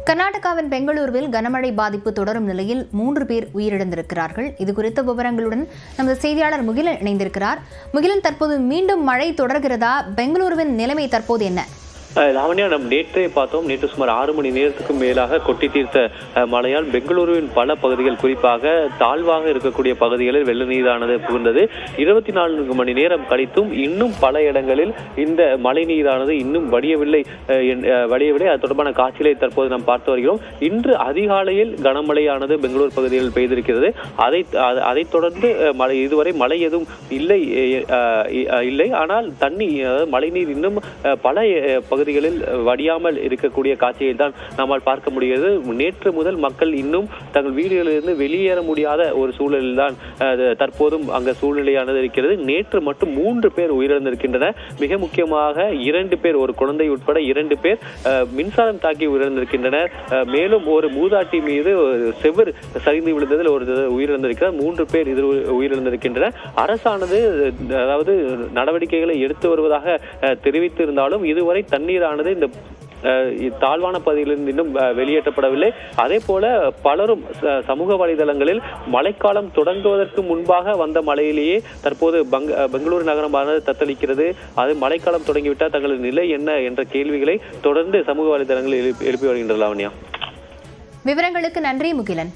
கர்நாடகாவின் பெங்களூருவில் கனமழை பாதிப்பு தொடரும் நிலையில் 3 பேர் உயிரிழந்திருக்கிறார்கள். இது குறித்த விவரங்களுடன் நமது செய்தியாளர் முகிலன் இணைந்திருக்கிறார். முகிலன், தற்போது மீண்டும் மழை தொடர்கிறதா? பெங்களூருவின் நிலைமை தற்போது என்ன? லாவண்யா, நம் நேற்றே பார்த்தோம். நேற்று சுமார் 6 மணி நேரத்துக்கும் மேலாக கொட்டி தீர்த்த மழையால் பெங்களூருவின் பல பகுதிகள், குறிப்பாக தாழ்வாக இருக்கக்கூடிய பகுதிகளில் வெள்ள நீரானது புகுந்தது. 24 மணி நேரம் கழித்தும் இன்னும் பல இடங்களில் இந்த மழை நீரானது இன்னும் வடியவில்லை. அது தொடர்பான காட்சிகளை தற்போது நாம் பார்த்து வருகிறோம். இன்று அதிகாலையில் கனமழையானது பெங்களூர் பகுதியில் பெய்திருக்கிறது. அதைத் தொடர்ந்து இதுவரை மழை எதுவும் இல்லை. ஆனால் மழைநீர் இன்னும் பல பகுதிகளில் வடியாமல் இருக்கக்கூடிய காட்சியை தான் நம்மால் பார்க்க முடிகிறது. நேற்று முதல் மக்கள் இன்னும் தங்கள் வீடுகளிலிருந்து வெளியேற முடியாத ஒரு சூழலில் தான் தற்போதும் அங்க சூழ்நிலையானது இருக்கிறது. நேற்று மட்டும் 3 பேர் உயிரிழந்திருக்கின்றனர். மிக முக்கியமாக 2 பேர், ஒரு குழந்தை உட்பட 2 பேர் மின்சாரம் தாக்கி உயிரிழந்திருக்கின்றனர். மேலும் ஒரு மூதாட்டி மீது செவர் சரிந்து விழுந்ததில் ஒரு உயிரிழந்திருக்கிறார். 3 பேர் இதில் உயிரிழந்திருக்கின்றனர். அரசானது நடவடிக்கைகளை எடுத்து வருவதாக தெரிவித்திருந்தாலும் இதுவரை தண்ணீரானது இந்த தாழ்வான பகுதிகளிலிருந்து இன்னும் வெளியேற்றப்படவில்லை. அதே போல பலரும் சமூக வலைதளங்களில் மழைக்காலம் தொடங்குவதற்கு முன்பாக வந்த மழையிலேயே தற்போது பெங்களூரு நகரமானது தத்தளிக்கிறது. அது மழைக்காலம் தொடங்கிவிட்டால் தங்களது நிலை என்ன என்ற கேள்விகளை தொடர்ந்து சமூக வலைதளங்களில் எழுப்பி வருகின்றனர். லாவண்யா, விவரங்களுக்கு நன்றி முகிலன்.